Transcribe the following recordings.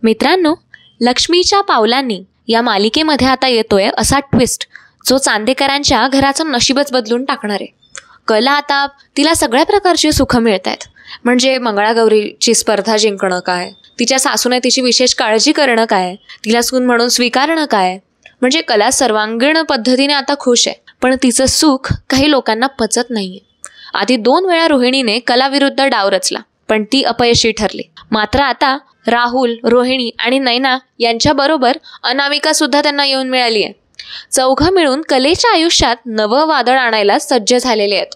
मित्रांनो, लक्ष्मीच्या पावलांनी या मालिकेमध्ये आता येतोय असा ट्विस्ट जो चांदेकरांच्या घराचं नशीबच बदलून टाकणार आहे. कला आता तिला सगळ्या प्रकारची सुख मिळत आहेत. म्हणजे मंगळागौरीची स्पर्धा जिंकणं काय, तिच्या सासूने तिची विशेष काळजी करणं काय, तिला सून म्हणून स्वीकारणं काय. म्हणजे कला सर्वांगीण पद्धतीने आता खुश आहे. पण तिचं सुख काही लोकांना पचत नाहीये. आधी 2 वेळा रोहिणीने कलाविरुद्ध डाव रचला, पण ती अपयशी ठरली. मात्र आता राहुल, रोहिणी आणि नैना यांच्याबरोबर अनामिका सुद्धा त्यांना येऊन मिळाली आहे. चौघं मिळून कलेच्या आयुष्यात नवं वादळ आणायला सज्ज झालेले आहेत.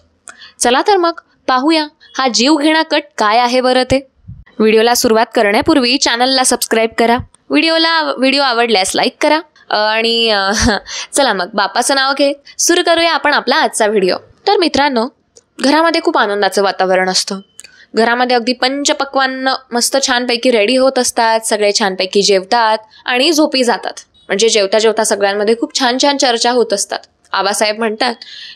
चला तर मग पाहूया हा जीवघेणा कट काय आहे बरं ते. व्हिडिओला सुरुवात करण्यापूर्वी चॅनलला सबस्क्राईब करा. व्हिडिओ आवडल्यास लाईक करा आणि चला मग बापाचं नाव घेत सुरू करूया आपण आपला आजचा व्हिडिओ. तर मित्रांनो, घरामध्ये खूप आनंदाचं वातावरण असतं. घरामध्ये अगदी पंचपक्वान्न मस्त छानपैकी रेडी होत असतात. सगळे छानपैकी जेवतात आणि झोपी जातात. म्हणजे जेवता जेवता सगळ्यांमध्ये खूप छान छान चर्चा होत असतात. आबासाहेब म्हणतात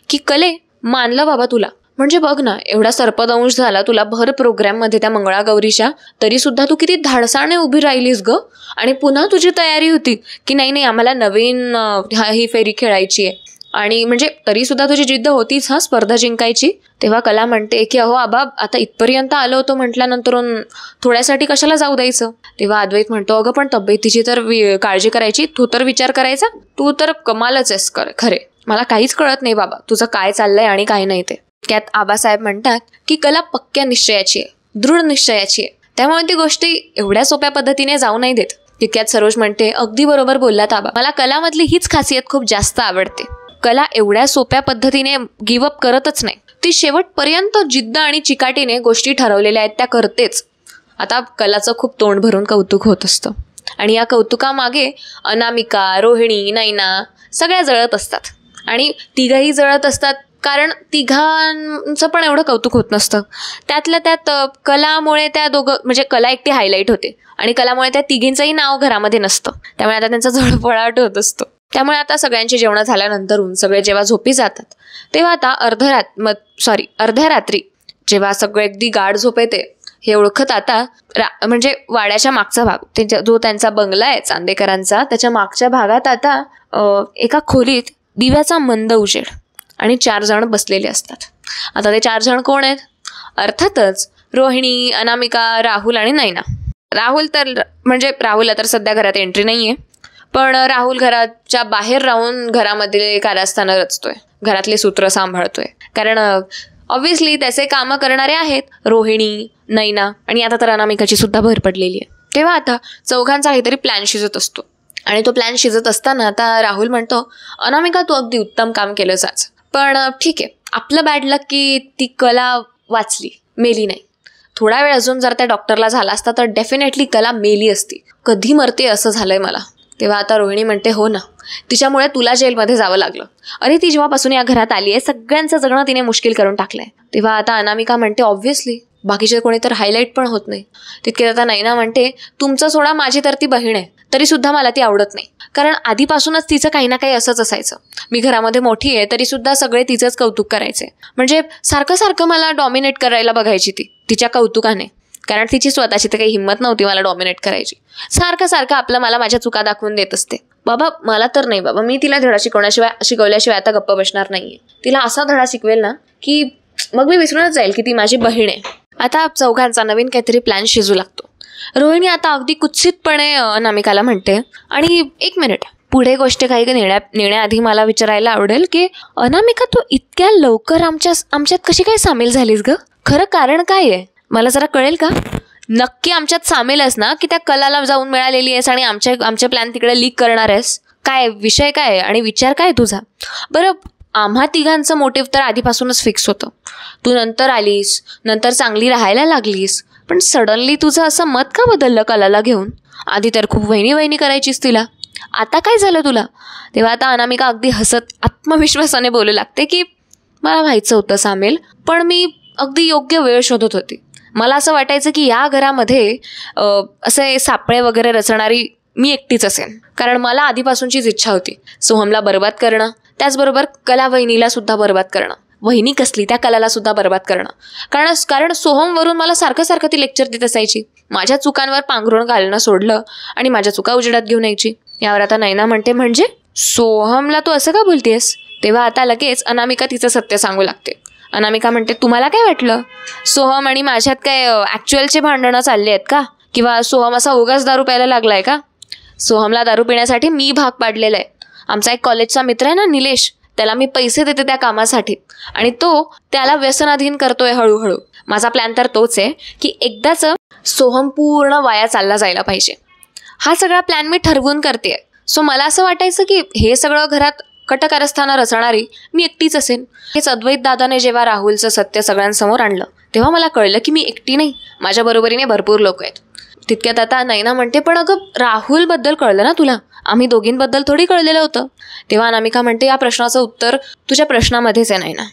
की कले, मानलं बाबा तुला. म्हणजे बघ ना, एवढा सर्पदंश झाला तुला भर प्रोग्राममध्ये त्या मंगळागौरीच्या, तरी सुद्धा तू किती धाडसाने उभी राहिलीस ग. आणि पुन्हा तुझी तयारी होती की नाही आम्हाला नवीन ही फेरी खेळायची आहे. आणि म्हणजे तरी सुद्धा तुझी जिद्द होतीच स्पर्धा जिंकायची. तेव्हा कला म्हणते की अहो आबा, आता इथपर्यंत आलो होतो म्हटल्यानंतरून थोड्यासाठी कशाला जाऊ द्यायचं. तेव्हा अद्वैत म्हणतो, अगं पण तब्येतीची तर काळजी करायची, तू तर विचार करायचा. तू तर कमालच आहेस खरे. मला काहीच कळत नाही बाबा तुझं काय चाललंय आणि काय नाही ते. त्यात आबासाहेब म्हणतात की कला पक्क्या निश्चयाची आहे, दृढ निश्चयाची आहे. त्यामुळे ती गोष्टी एवढ्या सोप्या पद्धतीने जाऊ नाही देत. तितक्यात सरोज म्हणते, अगदी बरोबर बोललात आबा. मला कलामधली हीच खासियत खूप जास्त आवडते. कला एवढ्या सोप्या पद्धतीने गिवअप करतच नाही. ती शेवटपर्यंत जिद्द आणि चिकाटीने गोष्टी ठरवलेल्या आहेत त्या करतेच. आता कलाचं खूप तोंड भरून कौतुक होत असतं आणि या कौतुकामागे अनामिका, रोहिणी, नैना सगळ्या जळत असतात. आणि तिघही जळत असतात कारण तिघांचं पण एवढं कौतुक होत नसतं. त्यातल्या त्यात कलामुळे त्या दोघं, म्हणजे कला एकटी हायलाईट होते आणि कलामुळे त्या तिघींचंही नाव घरामध्ये नसतं. त्यामुळे आता त्यांचा जळफळाट होत असतो. त्यामुळे आता सगळ्यांची जेवणं झाल्यानंतरून सगळे जेव्हा झोपी जातात तेव्हा आता अर्ध्या रात्री जेव्हा सगळे अगदी गाढ झोप येते हे ओळखत आता म्हणजे वाड्याच्या मागचा भाग, जो त्यांचा बंगला आहे चांदेकरांचा, त्याच्या मागच्या भागात आता एका खोलीत दिव्याचा मंद उजेड आणि 4 जण बसलेले असतात. आता ते 4 जण कोण आहेत? अर्थातच रोहिणी, अनामिका, राहुल आणि नैना. राहुलला तर सध्या घरात एंट्री नाहीये, पण राहुल घराच्या बाहेर राहून घरामध्ये कारस्थानं रचतोय, घरातले सूत्र सांभाळतोय. कारण ऑब्व्हियसली त्याचे कामं करणारे आहेत रोहिणी, नैना आणि आता तर अनामिकाची सुद्धा भर पडलेली आहे. तेव्हा आता चौघांचा काहीतरी प्लॅन शिजत असतो आणि तो प्लॅन शिजत असताना आता राहुल म्हणतो, अनामिका तू अगदी उत्तम काम केलंच आज. पण ठीक आहे, आपलं बॅड लक की ती कला वाचली, मेली नाही. थोडा वेळ अजून जर त्या डॉक्टरला झाला असता तर डेफिनेटली कला मेली असती. कधी मरते असं झालंय मला. तेव्हा आता रोहिणी म्हणते, हो ना, तिच्यामुळे तुला जेलमध्ये जावं लागलं. अरे ती जेव्हापासून या घरात आली आहे सगळ्यांचं जगणं तिने मुश्किल करून टाकलंय. तेव्हा आता अनामिका म्हणते, ऑब्व्हियसली बाकीचे कोणी तर हायलाईट पण होत नाही. तितके आता नैना म्हणते, तुमचं सोडा, माझी तर ती बहीण आहे, तरी सुद्धा मला ती आवडत नाही. कारण आधीपासूनच तिचं काही ना काही असंच असायचं. मी घरामध्ये मोठी आहे तरी सुद्धा सगळे तिचंच कौतुक करायचे. म्हणजे सारखं मला डॉमिनेट करायला बघायची ती तिच्या कौतुकाने. कारण तिची स्वतःची तर काही हिंमत नव्हती मला डॉमिनेट करायची. सारखं आपलं मला माझ्या चुका दाखवून देत असते. बाबा मला तर नाही बाबा, मी तिला धडा शिकवल्याशिवाय आता गप्प बसणार नाहीये. तिला असा धडा शिकवेल ना की मग मी विसरूनच जाईल की ती माझी बहीण आहे. आता चौघांचा नवीन काहीतरी प्लॅन शिजू लागतो. रोहिणी आता अगदी कुत्सितपणे अनामिकाला म्हणते, आणि 1 मिनिट, पुढे गोष्ट काही नेण्याआधी मला विचारायला आवडेल की अनामिका तू इतक्या लवकर आमच्यात कशी काय सामील झालीस ग? खरं कारण काय आहे मला जरा कळेल का? नक्की आमच्यात सामील आहेस ना की त्या कलाला जाऊन मिळालेली आहेस आणि आमचे प्लॅन तिकडे लीक करणार आहेस? काय विषय काय आहे आणि विचार काय तुझा? बरं, आम्हा तिघांचं मोटिव्ह तर आधीपासूनच फिक्स होतं. तू नंतर आलीस, नंतर चांगली राहायला लागलीस, पण सडनली तुझं असं मत का बदललं कलाला घेऊन? आधी तर खूप वहिनी करायचीस तिला, आता काय झालं तुला? तेव्हा आता अनामिका अगदी हसत आत्मविश्वासाने बोलू लागते की मला व्हायचं होतं सामील, पण मी अगदी योग्य वेळ शोधत होती. मला असं वाटायचं की या घरामध्ये असे सापळे वगैरे रचणारी मी एकटीच असेन. कारण मला आधीपासूनचीच इच्छा होती सोहमला बरबाद करणं, त्याचबरोबर कला वहिनीला सुद्धा बरबाद करणं. वहिनी कसली त्या कलाला सुद्धा बरबाद करणं. कारण सोहमवरून मला सारखं सारखं ती लेक्चर देत असायची. माझ्या चुकांवर पांघरून घालणं सोडलं आणि माझ्या चुका उजेडात घेऊन यायची. यावर आता नैना म्हणते, म्हणजे सोहमला तू असं का बोलतेस? तेव्हा आता लगेच अनामिका तिचं सत्य सांगू लागते. अनामिका म्हणते, तुम्हाला काय वाटलं? सोहम आणि माझ्यात काय ॲक्च्युअलचे भांडणं चालले आहेत का? किंवा सोहम असा उगाच दारू प्यायला लागलाय का? सोहमला दारू पिण्यासाठी मी भाग पाडलेला आहे. आमचा एक कॉलेजचा मित्र आहे ना निलेश, त्याला मी पैसे देते त्या कामासाठी आणि तो त्याला व्यसनाधीन करतोय हळूहळू. माझा प्लॅन तर तोच आहे की एकदाच सोहम पूर्ण वाया चालला जायला पाहिजे. हा सगळा प्लॅन मी ठरवून करते. सो मला असं वाटायचं की हे सगळं घरात कटकारस्थानं रचणारी मी एकटीच असेन. हेच अद्वैत दादाने जेव्हा राहुलचं सत्य सगळ्यांसमोर आणलं तेव्हा मला कळलं की मी एकटी नाही, माझ्या बरोबरीने भरपूर लोक आहेत. तितक्यात आता नैना म्हणते, पण अगं राहुलबद्दल कळलं ना तुला? आम्ही दोघींबद्दल थोडी कळलेलं होतं. तेव्हा अनामिका म्हणते, या प्रश्नाचं उत्तर तुझ्या प्रश्नामध्येच आहे नैना.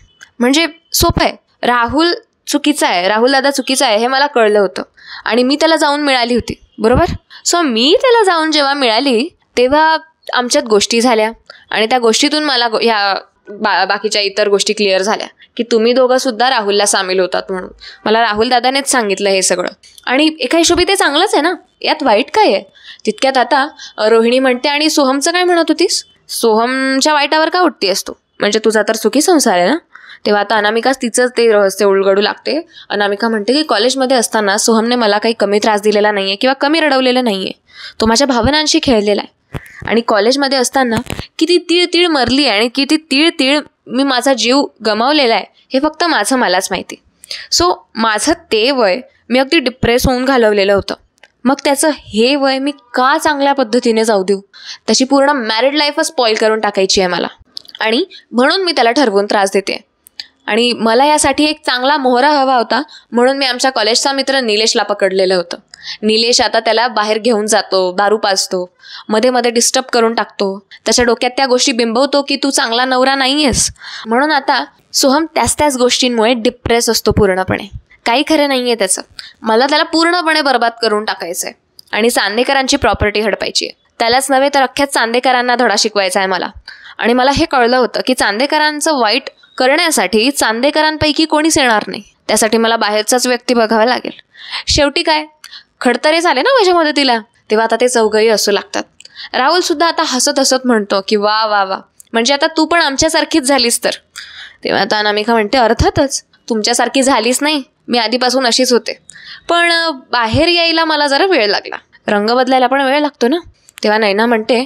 म्हणजे सोपं आहे. राहुल चुकीचा आहे, राहुल दादा चुकीचा आहे हे मला कळलं होतं आणि मी त्याला जाऊन मिळाली होती, बरोबर? सो मी त्याला जाऊन जेव्हा मिळाली तेव्हा आमच्यात गोष्टी झाल्या आणि त्या गोष्टीतून मला बाकीच्या इतर गोष्टी क्लिअर झाल्या की तुम्ही दोघं सुद्धा राहुलला सामील होतात म्हणून. मला राहुल दादानेच सांगितलं हे सगळं आणि एका हिशोबी ते चांगलंच आहे ना, यात वाईट काय आहे? तितक्यात आता रोहिणी म्हणते, आणि सोहमचं काय म्हणत होतीस? सोहमच्या वाईटावर का उठतीयस तू? म्हणजे तुझा तर सुखी संसार आहे ना? तेव्हा आता अनामिकाच तिचं ते रहस्य उलगडू लागते. अनामिका म्हणते की कॉलेजमध्ये असताना सोहमने मला काही कमी त्रास दिलेला नाही आहे किंवा कमी रडवलेलं नाही आहे. तो माझ्या भावनांशी खेळलेला आहे आणि कॉलेजमध्ये असताना किती तीळ मरली आणि किती तीळ मी माझा जीव गमावलेला आहे हे फक्त मलाच माहिती. सो माझं ते वय मी अगदी डिप्रेस होऊन घालवलेलं होतं. मग त्याचं हे वय मी का चांगल्या पद्धतीने जाऊ देऊ? त्याची पूर्ण मॅरिड लाईफच स्पॉईल करून टाकायची आहे मला आणि म्हणून मी त्याला ठरवून त्रास देते. आणि मला यासाठी एक चांगला मोहरा हवा होता म्हणून मी आमच्या कॉलेजचा मित्र निलेशला पकडलेलं होतं. निलेश आता त्याला बाहेर घेऊन जातो, दारू पाजतो, मध्ये मध्ये डिस्टर्ब करून टाकतो, त्याच्या डोक्यात त्या गोष्टी बिंबवतो की तू चांगला नवरा नाही आहेस. म्हणून आता सोहम त्याच गोष्टींमुळे डिप्रेस असतो पूर्णपणे. काही खरं नाही आहे त्याचं. मला त्याला पूर्णपणे बर्बाद करून टाकायचं आहे आणि चांदेकरांची प्रॉपर्टी हडपायची आहे. त्यालाच नव्हे तर अख्ख्या चांदेकरांना धडा शिकवायचा आहे मला. आणि मला हे कळलं होतं की चांदेकरांचं वाईट करण्यासाठी चांदेकरांपैकी कोणीच येणार नाही. त्यासाठी मला बाहेरचाच व्यक्ती बघावा लागेल. शेवटी काय, खडतरे झाले ना माझ्या मदतीला. तेव्हा आता ते चौघही असू लागतात. राहुल सुद्धा आता हसत हसत म्हणतो की वा वा वा, म्हणजे आता तू पण आमच्यासारखीच झालीस तर. तेव्हा आता अनामिका म्हणते, अर्थातच तुमच्यासारखी झालीच नाही, मी आधीपासून अशीच होते, पण बाहेर यायला मला जरा वेळ लागला. रंग बदलायला पण वेळ लागतो ना. तेव्हा नैना म्हणते,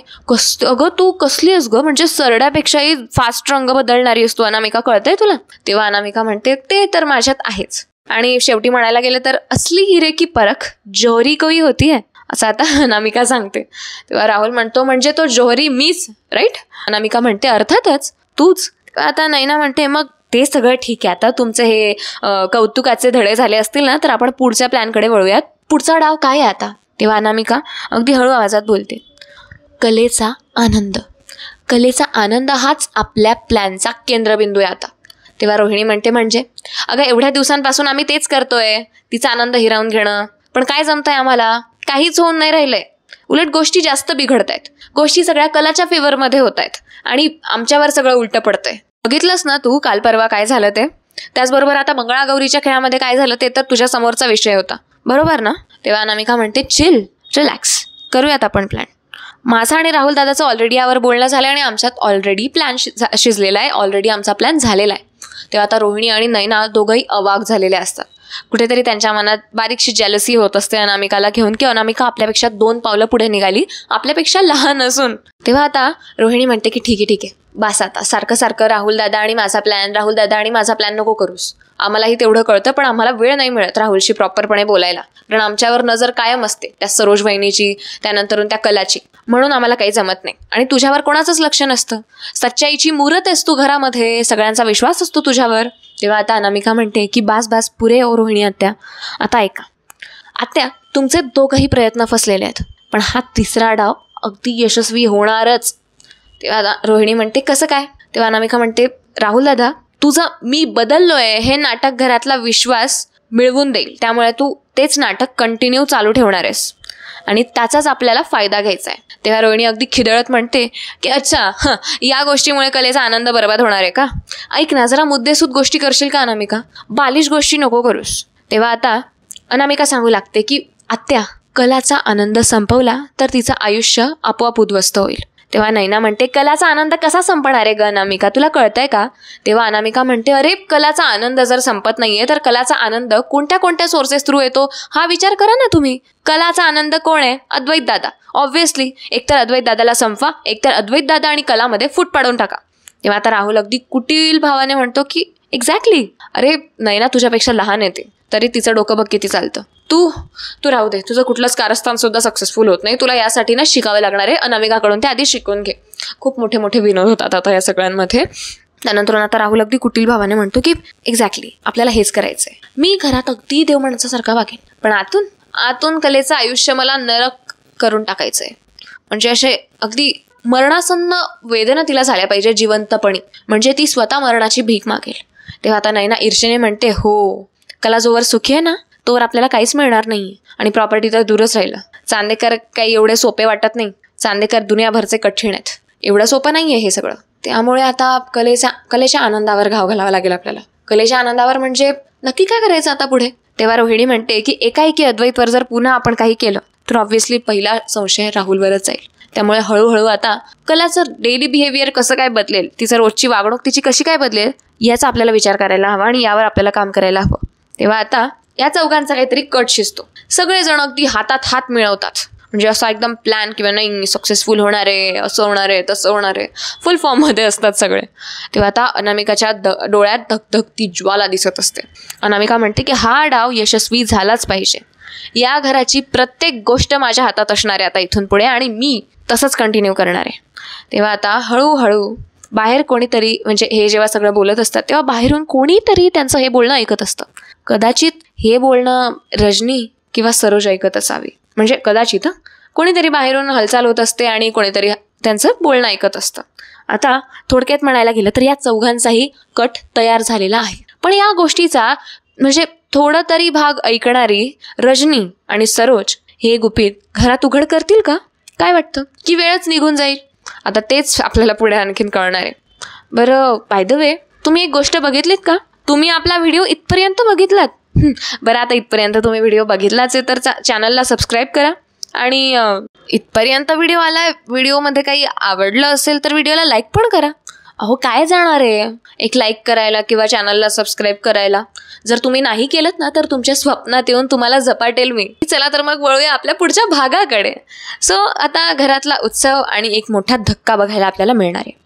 अगं तू कसली आहेस गं, म्हणजे सरड्यापेक्षाही फास्ट रंग बदलणारी असतो अनामिका, कळतंय तुला? तेव्हा अनामिका म्हणते, ते तर माझ्यात आहेच. आणि शेवटी म्हणायला गेलं तर असली हिरे की परख जोहरी कोई होती आहे, असं आता अनामिका सांगते. तेव्हा राहुल म्हणतो, म्हणजे तो जोहरी मीच, राईट? अनामिका म्हणते, अर्थातच तूच. आता नैना म्हणते, मग ते सगळं ठीक आहे, आता तुमचे हे कौतुकाचे धडे झाले असतील ना तर आपण पुढच्या प्लॅनकडे वळूयात. पुढचा डाव काय आहे आता? तेव्हा अनामिका अगदी हळू आवाजात बोलते, कलेचा आनंद. कलेचा आनंद हाच आपल्या प्लॅनचा केंद्रबिंदू आहे आता. तेव्हा रोहिणी म्हणते, म्हणजे अगं एवढ्या दिवसांपासून आम्ही तेच करतोय, तिचा आनंद हिरावून घेणं, पण काय जमतंय आम्हाला? काहीच होऊन नाही राहिलंय. उलट गोष्टी जास्त बिघडत आहेत. गोष्टी सगळ्या कलाच्या फेवरमध्ये होत आहेत आणि आमच्यावर सगळं उलटं पडतंय. बघितलंस ना तू काल परवा काय झालं ते? त्याचबरोबर आता मंगळागौरीच्या खेळामध्ये काय झालं ते तर तुझ्या समोरचा विषय होता, बरोबर ना? तेव्हा अनामिका म्हणते, चिल, रिलॅक्स, करूयात आपण प्लॅन. माझा आणि राहुल दादाचं ऑलरेडी यावर बोलणं झालं आणि आमच्यात ऑलरेडी प्लॅन शिजलेला आहे, ऑलरेडी आमचा प्लॅन झालेला आहे. तेव्हा आता रोहिणी आणि नैना दोघंही अवाक झालेले असतात. कुठेतरी त्यांच्या मनात बारीकशी जेलसी होत असते अनामिकाला घेऊन की अनामिका आपल्यापेक्षा 2 पावलं पुढे निघाली, आपल्यापेक्षा लहान असून. तेव्हा आता रोहिणी म्हणते की ठीक आहे, बस आता सारखं सारखं राहुल दादा आणि माझा प्लॅन नको करूस. आम्हालाही तेवढं कळतं, पण आम्हाला वेळ नाही मिळत राहुलशी प्रॉपरपणे बोलायला, कारण आमच्यावर नजर कायम असते, त्या सरोज वहिनीची, त्यानंतरून त्या कलाची, म्हणून आम्हाला काही जमत नाही. आणि तुझ्यावर कोणाचंच लक्ष नसतं. सच्चाईची मूर्त आहेस तू घरामध्ये, सगळ्यांचा विश्वास असतो तुझ्यावर. तेव्हा आता अनामिका म्हणते की बास पुरे ओ रोहिणी आत्या, आता ऐका आत्या, तुमचे दोघंही प्रयत्न फसलेले आहेत, पण हा तिसरा डाव अगदी यशस्वी होणारच. तेव्हा आता रोहिणी म्हणते, कसं काय? तेव्हा अनामिका म्हणते, राहुल दादा, तुझं मी बदललोय हे नाटक घरातला विश्वास मिळवून देईल, त्यामुळे तू तेच नाटक कंटिन्यू चालू ठेवणार आहेस. आणि त्याचाच आपल्याला फायदा घ्यायचा आहे. तेव्हा रोहिणी अगदी खिदळत म्हणते की अच्छा या गोष्टीमुळे कलेचा आनंद बरबाद होणार आहे का? ऐक ना, जरा मुद्देसूद गोष्टी करशील का अनामिका? बालिश गोष्टी नको करूस. तेव्हा आता अनामिका सांगू लागते की आत्या, कलाचा आनंद संपवला तर तिचं आयुष्य आपोआप उद्ध्वस्त होईल. तेव्हा नैना म्हणते कलाचा आनंद कसा संपणार आहे ग अनामिका, तुला कळतंय का? तेव्हा अनामिका म्हणते अरे कलाचा आनंद जर संपत नाहीये तर कलाचा आनंद कोणत्या कोणत्या सोर्सेस थ्रू येतो हा विचार करा ना तुम्ही. कलाचा आनंद कोण आहे? अद्वैत दादा. ऑब्व्हियसली एकतर अद्वैत दादाला संपवा, एकतर अद्वैत दादा आणि कलामध्ये फूट पाडून टाका. तेव्हा आता राहुल अगदी कुटील भावाने म्हणतो की एक्झॅक्टली, अरे नैना तुझ्यापेक्षा लहान येते तरी तिचं डोकं बघ किती चालतं. तू राहू दे, तुझं कुठलंच कारस्थान सुद्धा सक्सेसफुल होत नाही. तुला यासाठी ना शिकावे लागणार आहे अनामिकाकडून, ते आधी शिकून घे. खूप मोठे मोठे विनोद होतात आता या सगळ्यांमध्ये. त्यानंतर आता राहुल अगदी कुटील भावाने म्हणतो की एक्झॅक्टली आपल्याला हेच करायचंय. मी घरात अगदी देवमाणसासारखा वागेन, पण आतून कलेचं आयुष्य मला नरक करून टाकायचंय. म्हणजे असे अगदी मरणासन्न वेदना तिला झाल्या पाहिजे जिवंतपणी, म्हणजे ती स्वतः मरणाची भीक मागेल. तेव्हा आता नैना ईर्षेने म्हणते हो, कला जोवर सुखी आहे ना तोवर आपल्याला काहीच मिळणार नाही आणि प्रॉपर्टी तर दूरच राहिलं. चांदेकर काही एवढे सोपे वाटत नाही. चांदेकर दुनियाभरचे कठीण आहेत. एवढं सोपं नाही आहे हे सगळं. त्यामुळे आता कलेच्या आनंदावर घाव घालावा लागेल आपल्याला. कलेच्या आनंदावर म्हणजे नक्की काय करायचं आता पुढे? तेव्हा रोहिणी म्हणते की एकाएकी अद्वैतवर जर पुन्हा आपण काही केलं तर ऑब्व्हियसली पहिला संशय राहुलवरच जाईल. त्यामुळे हळूहळू आता कलाचं डेली बिहेवियर कसं काय बदलेल, तिचं रोजची वागणूक तिची कशी काय बदलेल याचा आपल्याला विचार करायला हवा आणि यावर आपल्याला काम करायला हवं. तेव्हा आता या चौघांचा काहीतरी कट शिजतो. सगळेजण अगदी हातात हात मिळवतात. म्हणजे असा एकदम प्लॅन किंवा नाही सक्सेसफुल होणार आहे, असं होणार आहे, तसं होणार आहे, फुल फॉर्ममध्ये असतात सगळे. तेव्हा आता अनामिकाच्या डोळ्यात धगधगती ज्वाला दिसत असते. अनामिका म्हणते की हा डाव यशस्वी झालाच पाहिजे. या घराची प्रत्येक गोष्ट माझ्या हातात असणार आहे आता इथून पुढे आणि मी तसंच कंटिन्यू करणार आहे. तेव्हा आता हळूहळू बाहेर कोणीतरी, म्हणजे हे जेव्हा सगळं बोलत असतात तेव्हा बाहेरून कोणीतरी त्यांचं हे बोलणं ऐकत असतं. कदाचित हे बोलणं रजनी किंवा सरोज ऐकत असावी. म्हणजे कदाचित कोणीतरी बाहेरून हालचाल होत असते आणि कोणीतरी त्यांचं बोलणं ऐकत असतं. आता थोडक्यात म्हणायला गेलं तर या चौघांचाही कट तयार झालेला आहे. पण या गोष्टीचा म्हणजे थोडं तरी भाग ऐकणारी रजनी आणि सरोज हे गुपित घरात उघड करतील का? काय वाटतं? की वेळच निघून जाईल? आता तेच आपल्याला पुढे आणखीन कळणार आहे. बरं, बाय द वे, तुम्ही एक गोष्ट बघितलीत का? तुम्ही आपला व्हिडिओ इथपर्यंत बघितलात? बरं, आता इथपर्यंत तुम्ही व्हिडिओ बघितलाच आहे तर चॅनलला सबस्क्राईब करा. आणि इथपर्यंत व्हिडिओ आलाय, व्हिडिओमध्ये काही आवडलं असेल तर व्हिडिओला लाईक पण करा. अहो काय जाणार आहे एक लाईक करायला किंवा चॅनलला सबस्क्राईब करायला. जर तुम्ही नाही केलं ना तर तुमच्या स्वप्नात येऊन तुम्हाला झपाटेल मी. चला तर मग वळूया आपल्या पुढच्या भागाकडे. सो आता घरातला उत्सव आणि एक मोठा धक्का बघायला आपल्याला मिळणार आहे.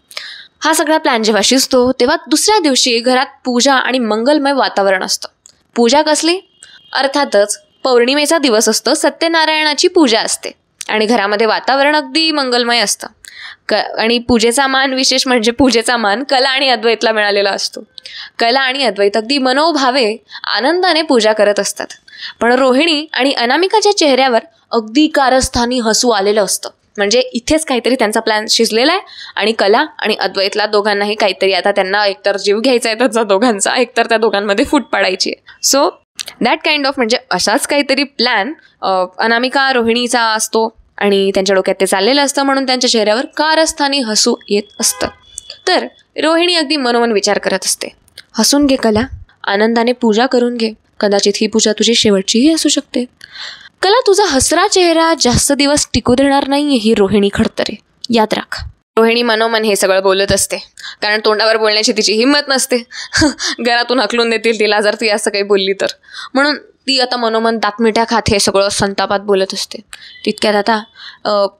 हा सगळा प्लॅन जेव्हा शिजतो तेव्हा दुसऱ्या दिवशी घरात पूजा आणि मंगलमय वातावरण असतं. पूजा कसली? अर्थातच पौर्णिमेचा दिवस असतो, सत्यनारायणाची पूजा असते आणि घरामध्ये वातावरण अगदी मंगलमय असतं. आणि पूजेचा मान, विशेष म्हणजे पूजेचा मान कला आणि अद्वैतला मिळालेला असतो. कला आणि अद्वैत अगदी मनोभावे आनंदाने पूजा करत असतात. पण रोहिणी आणि अनामिकाच्या चेहऱ्यावर अगदी कारस्थानी हसू आलेलं असतं. म्हणजे इथेच काहीतरी त्यांचा प्लॅन शिजलेला आहे आणि कला आणि अद्वैतला दोघांनाही काहीतरी आता त्यांना एकतर जीव घ्यायचा आहे त्यांचा दोघांचा, एकतर त्या दोघांमध्ये फूट पाडायची आहे. सो दॅट काइंड ऑफ म्हणजे असाच काहीतरी प्लॅन अनामिका रोहिणीचा असतो आणि त्यांच्या डोक्यात ते चाललेलं असतं. म्हणून त्यांच्या चेहऱ्यावर कारस्थानी हसू येत असतं. तर रोहिणी अगदी मनोमन विचार करत असते, हसून घे कला, आनंदाने पूजा करून घे. कदाचित ही पूजा तुझी शेवटचीही असू शकते. कला, तुझा हसरा चेहरा जास्त दिवस टिकू देणार नाही ही रोहिणी खडतरे, याद राख. रोहिणी मनोमन हे सगळं बोलत असते कारण तोंडावर बोलण्याची तिची हिंमत नसते. घरातून हकलून देतील तिला जर ती असं काही बोलली तर. म्हणून ती आता मनोमन दातमिठ्या खात हे सगळं संतापात बोलत असते. तितक्यात आता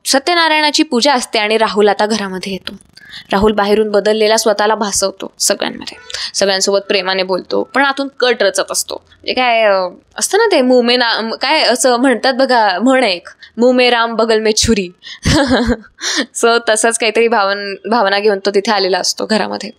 सत्यनारायणाची पूजा असते आणि राहुल आता घरामध्ये येतो. राहुल बाहेरून बदललेला स्वतःला भासवतो सगळ्यांमध्ये, सगळ्यांसोबत प्रेमाने बोलतो, पण आतून कट रचत असतो. म्हणजे काय असतं ना ते मुमे ना काय असं म्हणतात बघा, म्हण एक, मुमे राम बगल में छुरी. सो तसंच काहीतरी भावना घेऊन तो तिथे आलेला असतो घरामध्ये.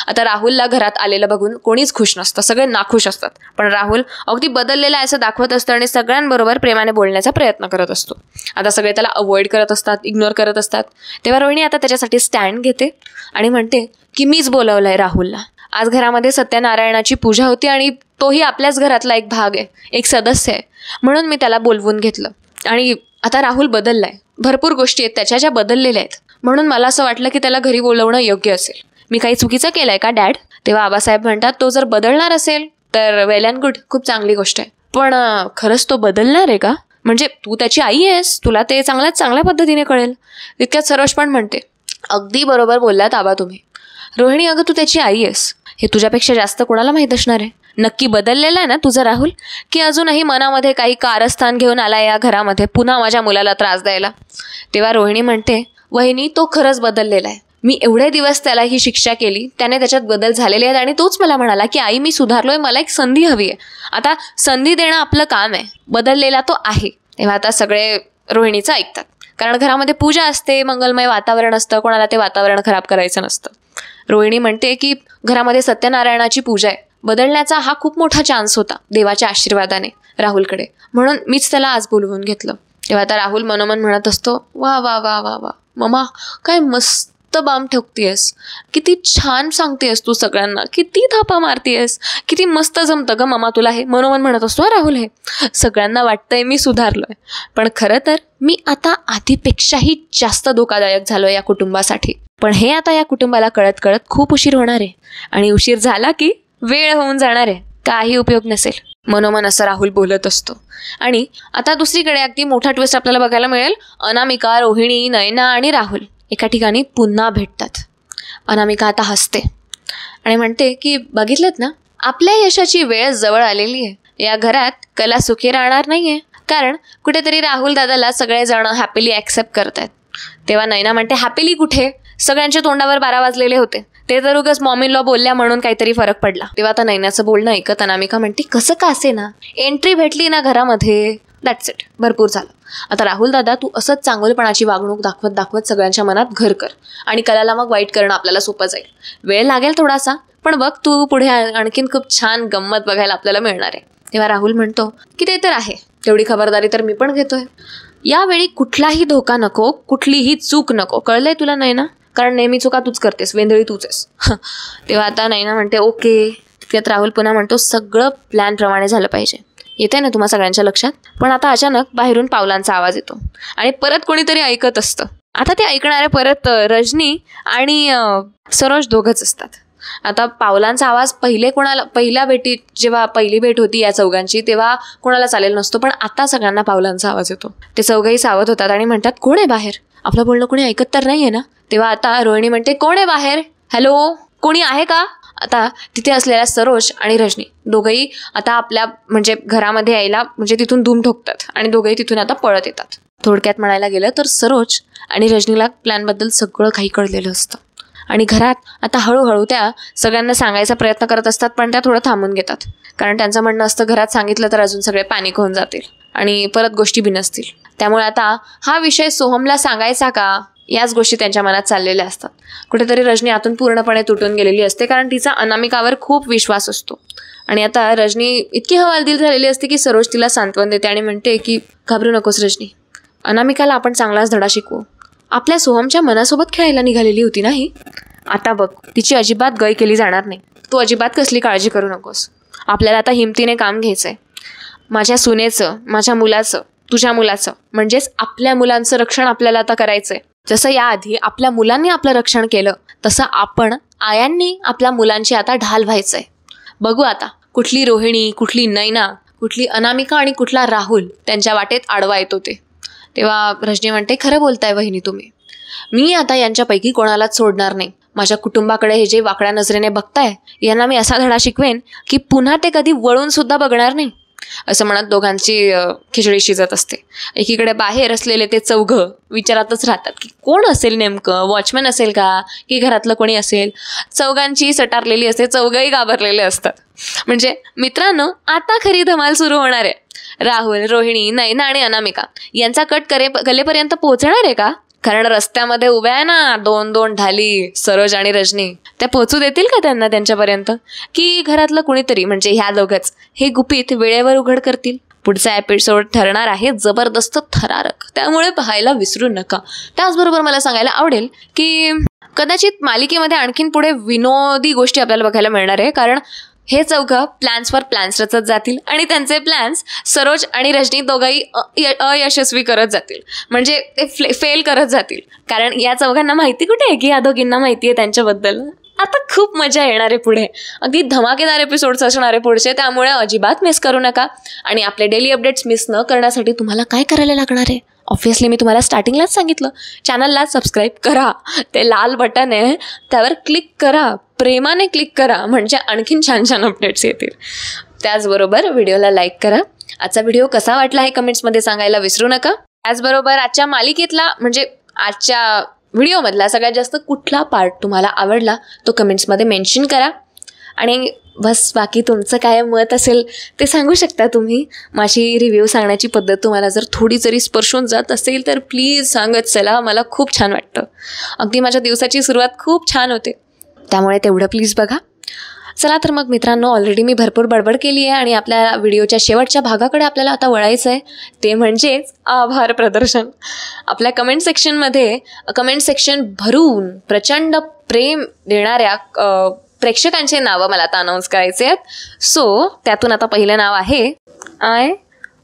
आता राहुलला घरात आलेलं बघून कोणीच खुश नसतं, सगळे नाखुश असतात. पण राहुल अगदी बदललेला असं दाखवत असतं आणि सगळ्यांबरोबर प्रेमाने बोलण्याचा प्रयत्न करत असतो. आता सगळे त्याला अवॉइड करत असतात, इग्नोर करत असतात. तेव्हा रोहिणी आता त्याच्यासाठी स्टँड घेते आणि म्हणते की मीच बोलवलंय राहुलला. आज घरामध्ये सत्यनारायणाची पूजा होती आणि तोही आपल्याच घरातला एक भाग आहे, एक सदस्य आहे, म्हणून मी त्याला बोलवून घेतलं. आणि आता राहुल बदललाय, भरपूर गोष्टी आहेत त्याच्या ज्या बदललेल्या आहेत, म्हणून मला असं वाटलं की त्याला घरी बोलवणं योग्य असेल. मी काही चुकीचं केलंय का डॅड? तेव्हा आबासाहेब म्हणतात, तो जर बदलणार असेल तर वेल अँड गुड, खूप चांगली गोष्ट आहे. पण खरंच तो बदलणार आहे का? म्हणजे तू त्याची आई आहेस, तुला ते चांगल्या पद्धतीने कळेल. तितक्यात सरोज पण म्हणते, अगदी बरोबर बोललात आबा तुम्ही. रोहिणी, अगं तू त्याची आई आहेस हे तुझ्यापेक्षा जास्त कोणाला माहीत असणार आहे. नक्की बदललेला आहे ना तुझा राहुल, की अजूनही मनामध्ये काही कारस्थान घेऊन आला या घरामध्ये पुन्हा माझ्या मुलाला त्रास द्यायला? तेव्हा रोहिणी म्हणते, वहिनी तो खरंच बदललेला आहे. मी एवढे दिवस त्याला ही शिक्षा केली, त्याने त्याच्यात बदल झालेले आहेत आणि तोच मला म्हणाला की आई मी सुधारलोय, मला एक संधी हवी आहे. आता संधी देणं आपलं काम आहे, बदललेला तो आहे. तेव्हा आता सगळे रोहिणीचं ऐकतात, कारण घरामध्ये पूजा असते, मंगलमय वातावरण असतं, कोणाला ते वातावरण खराब करायचं नसतं. रोहिणी म्हणते की घरामध्ये सत्यनारायणाची पूजा आहे, बदलण्याचा हा खूप मोठा चान्स होता देवाच्या आशीर्वादाने राहुलकडे, म्हणून मीच त्याला आज बोलवून घेतलं. तेव्हा आता राहुल मनोमन म्हणत असतो, वा वा वा वा वा ममा, काय मस्त बाम ठोकतीयस, किती छान सांगतेस तू सगळ्यांना, किती थापा मारतीयस, किती मस्त जमतं ग ममा तुला हे. मनोमन म्हणत असतो राहुल. हे सगळ्यांना वाटतंय मी सुधारलोय, पण खरं तर मी आता आधीपेक्षाही जास्त धोकादायक झालोय या कुटुंबासाठी. पण हे आता या कुटुंबाला कळत कळत खूप उशीर होणार आहे, आणि उशीर झाला की वेळ होऊन जाणार आहे, काही उपयोग नसेल. मनोमन असं राहुल बोलत असतो. आणि आता दुसरीकडे अगदी मोठा ट्विस्ट आपल्याला बघायला मिळेल. अनामिका, रोहिणी, नयना आणि राहुल एका ठिकाणी पुन्हा भेटतात. अनामिका आता हसते आणि म्हणते की बघितलं ना, आपल्या यशाची वेळ जवळ आलेली आहे. या घरात कला सुखी राहणार नाहीये, कारण कुठेतरी राहुल दादाला सगळेजण हॅपीली ॲक्सेप्ट करतायत. तेव्हा नयना म्हणते, हॅपीली कुठे, सगळ्यांच्या तोंडावर 12 वाजलेले होते, ते तर उगाच मॉम इन लॉ बोलल्या म्हणून काहीतरी फरक पडला. तेव्हा आता नयनाचं बोलणं ऐकत अनामिका म्हणते, कसं का असे ना, एंट्री भेटली ना घरामध्ये, दॅट्स इट, भरपूर झालं. आता राहुल दादा तू असंच चांगुलपणाची वागणूक दाखवत सगळ्यांच्या मनात घर कर, आणि कलाला मग वाईट करणं आपल्याला सोपं जाईल. वेळ लागेल थोडासा, पण बघ तू पुढे आणखीन खूप छान गंमत बघायला आपल्याला मिळणार आहे. तेव्हा राहुल म्हणतो की ते तर आहे, तेवढी खबरदारी तर मी पण घेतोय. यावेळी कुठलाही धोका नको, कुठलीही चूक नको, कळलंय तुला नयना? कारण नेहमी चुका तूच करतेस, वेंधळी तूच आहेस. तेव्हा आता नयना म्हणते ओके. त्यात राहुल पुन्हा म्हणतो, सगळं प्लॅनप्रमाणे झालं पाहिजे. येते ना तुम्हा सगळ्यांच्या लक्षात? पण आता अचानक बाहेरून पावलांचा आवाज येतो आणि परत कोणीतरी ऐकत असतं. आता ते ऐकणारे परत रजनी आणि सरोज दोघंच असतात. आता पावलांचा आवाज पहिल्या भेटीत, जेव्हा पहिली भेट होती या चौघांची, तेव्हा कोणाला चालेल नसतो, पण आता सगळ्यांना पावलांचा आवाज येतो. ते चौघही सावध होतात आणि म्हणतात, कोण आहे बाहेर? आपलं बोलणं कोणी ऐकत तर नाहीये ना? तेव्हा आता रोहिणी म्हणते, कोण आहे बाहेर? हॅलो, कोणी आहे का? आता तिथे असलेल्या सरोज आणि रजनी दोघंही आता आपल्या म्हणजे घरामध्ये यायला म्हणजे तिथून धूम ठोकतात आणि दोघंही तिथून आता पळत येतात. थोडक्यात म्हणायला गेलं तर सरोज आणि रजनीला प्लॅनबद्दल सगळं काही कळलेलं असतं, आणि घरात आता हळूहळू त्या सगळ्यांना सांगायचा प्रयत्न करत असतात, पण त्या थोडं थांबून घेतात, कारण त्यांचं म्हणणं असतं घरात सांगितलं तर अजून सगळे पॅनिक होऊन जातील आणि परत गोष्टी बिनसतील. त्यामुळे आता हा विषय सोहमला सांगायचा का, याच गोष्टी त्यांच्या मनात चाललेल्या असतात. कुठेतरी रजनी आतून पूर्णपणे तुटून गेलेली असते, कारण तिचा अनामिकावर खूप विश्वास असतो. आणि आता रजनी इतकी हवालदिल झालेली असते की सरोज तिला सांत्वन देते आणि म्हणते की घाबरू नकोस रजनी, अनामिकाला आपण चांगलाच धडा शिकवू. आपल्या सोहमच्या मनासोबत खेळायला निघालेली होती नाही, आता बघ तिची अजिबात गय केली जाणार नाही. तू अजिबात कसली काळजी करू नकोस. आपल्याला आता हिमतीने काम घ्यायचंय. माझ्या सुनेचं, माझ्या मुलाचं, तुझ्या मुलाचं, म्हणजेच आपल्या मुलांचं रक्षण आपल्याला आता करायचंय. जसं याआधी आपल्या मुलांनी आपलं रक्षण केलं, तसं आपण आयांनी आपल्या मुलांची आता ढाल व्हायचंय. बघू आता कुठली रोहिणी, कुठली नयना, कुठली अनामिका आणि कुठला राहुल त्यांच्या वाटेत आडवा येतो ते. तेव्हा रजनी म्हणते, खरं बोलताय वहिनी तुम्ही, मी आता यांच्यापैकी कोणालाच सोडणार नाही. माझ्या कुटुंबाकडे हे जे वाकड्या नजरेने बघताय, यांना मी असा धडा शिकवेन की पुन्हा ते कधी वळून सुद्धा बघणार नाही. असं म्हणत दोघांची खिचडी शिजत असते. एकीकडे बाहेर असलेले ते चौघं विचारातच राहतात की कोण असेल नेमकं, वॉचमॅन असेल का की घरातलं कोणी असेल. चौघांची सटारलेली असते, चौघही घाबरलेले असतात. म्हणजे मित्रांनो, आता खरी धमाल सुरू होणार आहे. राहुल, रोहिणी, नयना आणि अनामिका यांचा कट कलेपर्यंत पोहोचणार आहे का? कारण रस्त्यामध्ये उभ्या आहे ना दोन ढाली, सरोज आणि रजनी, त्या पोहोचू देतील का त्यांना त्यांच्यापर्यंत, की घरातलं कुणीतरी म्हणजे ह्या दोघंच हे गुपित वेळेवर उघड करतील? पुढचा एपिसोड ठरणार आहे जबरदस्त थरारक, त्यामुळे पाहायला विसरू नका. त्याचबरोबर मला सांगायला आवडेल की कदाचित मालिकेमध्ये आणखीन पुढे विनोदी गोष्टी आपल्याला बघायला मिळणार आहे, कारण हे चौघं प्लॅन्सवर प्लॅन्स रचत जातील आणि त्यांचे प्लॅन्स सरोज आणि रजनी दोघंही अयशस्वी करत जातील. म्हणजे ते फेल करत जातील. कारण या चौघांना माहिती कुठे आहे की या दोघींना माहिती आहे त्यांच्याबद्दल. आता खूप मजा येणार आहे पुढे. अगदी धमाकेदार एपिसोड्स असणार आहे पुढचे. त्यामुळे अजिबात मिस करू नका. आणि आपले डेली अपडेट्स मिस न करण्यासाठी तुम्हाला काय करायला लागणार आहे? ऑब्व्हियसली मी तुम्हाला स्टार्टिंगलाच सांगितलं, चॅनलला सबस्क्राईब करा. ते लाल बटन आहे त्यावर क्लिक करा, प्रेमाने क्लिक करा, म्हणजे आणखीन छान छान अपडेट्स येतील. त्याचबरोबर व्हिडिओला लाईक करा. आजचा व्हिडिओ कसा वाटला हे कमेंट्समध्ये सांगायला विसरू नका. त्याचबरोबर आजच्या मालिकेतला म्हणजे आजच्या व्हिडिओमधला सगळ्यात जास्त कुठला पार्ट तुम्हाला आवडला तो कमेंट्समध्ये मेन्शन करा. आणि बस बाकी तुमचं काय मत असेल ते सांगू शकता तुम्ही. माझी रिव्ह्यू सांगण्याची पद्धत तुम्हाला जर थोडी जरी स्पर्शून जात असेल तर प्लीज सांगत चला. मला खूप छान वाटतं. अगदी माझ्या दिवसाची सुरुवात खूप छान होते. त्यामुळे तेवढं प्लीज बघा. चला तर मग मित्रांनो, ऑलरेडी मी भरपूर बडबड केली आहे आणि आपल्या व्हिडिओच्या शेवटच्या भागाकडे आपल्याला आता वळायचं आहे. ते म्हणजेच आभार प्रदर्शन. आपल्या कमेंट सेक्शन भरून प्रचंड प्रेम देणाऱ्या प्रेक्षकांचे नावं मला आता अनाऊन्स करायचे आहेत. सो त्यातून आता पहिलं नाव आहे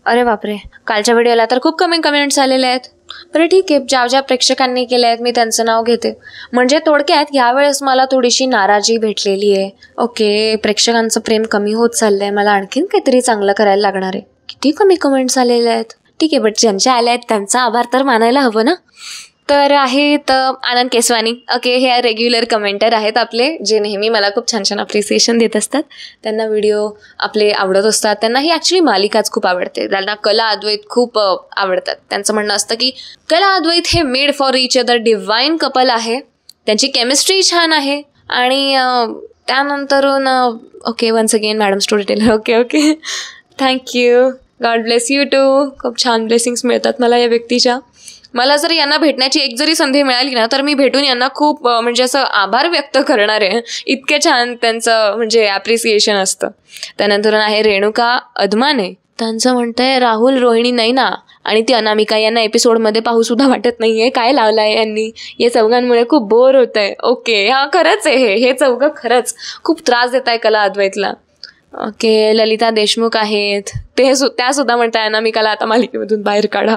अरे बापरे, कालच्या व्हिडिओला तर खूप कमी कमेंट्स आलेले आहेत. बरं ठीक आहे, ज्या प्रेक्षकांनी केले आहेत मी त्यांचं नाव घेते. म्हणजे थोडक्यात यावेळेस मला थोडीशी नाराजी भेटलेली आहे. ओके, प्रेक्षकांचं प्रेम कमी होत चाललं आहे. मला आणखीन काहीतरी चांगलं करायला लागणार आहे. किती कमी कमेंट्स आलेले आहेत. ठीक आहे, बट ज्यांच्या आल्या आहेत त्यांचा आभार तर मानायला हवं ना. तर आहेत आनंद केसवानी. ओके, हे रेग्युलर कमेंटर आहेत आपले, जे नेहमी मला खूप छान छान अप्रिसिएशन देत असतात. त्यांना व्हिडिओ आपले आवडत असतात. त्यांना ही ॲक्च्युली मालिकाच खूप आवडते. त्यांना कला अद्वैत खूप आवडतात. त्यांचं म्हणणं असतं की कला अद्वैत हे made for each other divine couple आहे. त्यांची केमिस्ट्री छान आहे. आणि त्यानंतरून okay, once again madam story teller. Okay thank you. God bless you too. खूप छान ब्लेसिंग्स मिळतात मला या व्यक्तीच्या. मला जर यांना भेटण्याची एक जरी संधी मिळाली ना तर मी भेटून यांना खूप म्हणजे असं आभार व्यक्त करणार आहे. इतके छान त्यांचं म्हणजे ॲप्रिसिएशन असतं. त्यानंतर आहे रेणुका अदमाने. त्यांचं म्हणतं आहे राहुल, रोहिणी, नैना आणि ती अनामिका यांना एपिसोडमध्ये पाहूसुद्धा वाटत नाही आहे. काय लावलं आहे यांनी? या चौघांमुळे खूप बोर होत आहे. ओके, हा खरंच आहे. हे चौघं खरंच खूप त्रास देत आहे कला अद्वैतला. ओके, ललिता देशमुख आहेत. त्यासुद्धा म्हणताय अनामिकाला आता मालिकेमधून बाहेर काढा.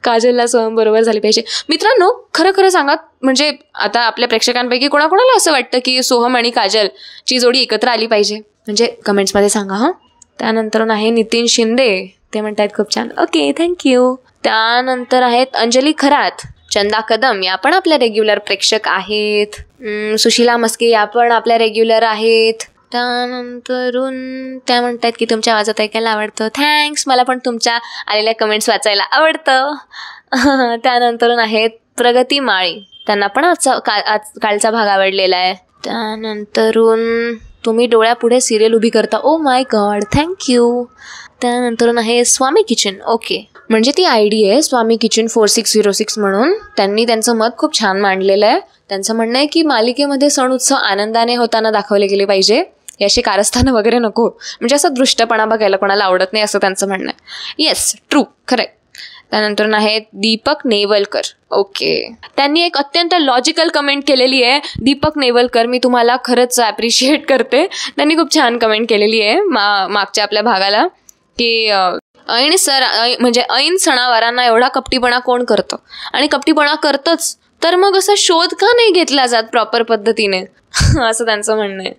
काजलला सोहम बरोबर झाली पाहिजे. मित्रांनो, खरं सांगा, म्हणजे आता आपल्या प्रेक्षकांपैकी कोणाकोणाला असं वाटतं की सोहम आणि काजलची जोडी एकत्र आली पाहिजे? म्हणजे कमेंट्समध्ये सांगा हां. त्यानंतर आहे नितीन शिंदे. ते म्हणतात खूप छान. Okay thank you. त्यानंतर आहेत अंजली खरात, चंदा कदम, या पण आपल्या रेग्युलर प्रेक्षक आहेत. सुशीला मस्के या पण आपल्या रेग्युलर आहेत. त्यानंतरून त्या म्हणतात की तुमच्या आवाजात ऐकायला आवडतं. थँक्स, मला पण तुमच्या आलेल्या कमेंट्स वाचायला आवडतं. त्यानंतरून आहेत प्रगती माळी. त्यांना पण कालचा भाग आवडलेला आहे. त्यानंतरून तुम्ही डोळ्यापुढे सिरियल उभी करता. Oh my God, thank you. त्यानंतरून आहे स्वामी किचन. ओके, म्हणजे ती आयडी आहे स्वामी किचन 4606 म्हणून. त्यांनी त्यांचं मत खूप छान मांडलेलं आहे. त्यांचं म्हणणं आहे की मालिकेमध्ये सण उत्सव आनंदाने होताना दाखवले गेले पाहिजे. याशी कारस्थानं वगैरे नको. म्हणजे असं दृष्टपणा बघायला कोणाला आवडत नाही असं त्यांचं म्हणणं आहे. येस, ट्रू, खरंय. त्यानंतर आहेत दीपक नेवलकर. ओके, त्यांनी एक अत्यंत लॉजिकल कमेंट केलेली आहे. दीपक नेवलकर, मी तुम्हाला खरंच ॲप्रिशिएट करते. त्यांनी खूप छान कमेंट केलेली आहे मागच्या आपल्या भागाला की म्हणजे ऐन सणावारांना एवढा कपटीपणा कोण करतं? आणि कपटीपणा करतच तर मग असा शोध का नाही घेतला जात प्रॉपर पद्धतीने? असं त्यांचं म्हणणं आहे.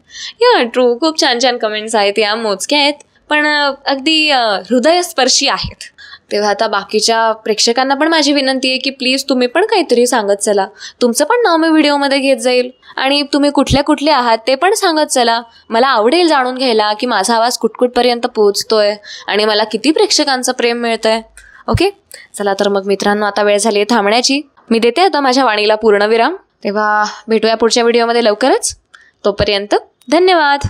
या ट्रू, खूप छान छान कमेंट्स आहेत. या मोजक्या आहेत पण अगदी हृदयस्पर्शी आहेत. तेव्हा आता बाकीच्या प्रेक्षकांना पण माझी विनंती आहे की प्लीज तुम्ही पण काहीतरी सांगत चला. तुमचं पण नाव मी व्हिडिओमध्ये घेत जाईल आणि तुम्ही कुठले आहात ते पण सांगत चला. मला आवडेल जाणून घ्यायला की माझा आवाज कुठपर्यंत पोहोचतोय आणि मला किती प्रेक्षकांचं प्रेम मिळतंय. ओके, चला तर मग मित्रांनो, आता वेळ झाली आहे थांबण्याची. मी देते आता माझ्या वाणीला पूर्णविराम. तेव्हा भेटूया पुढच्या व्हिडिओमध्ये लवकरच. तोपर्यंत धन्यवाद.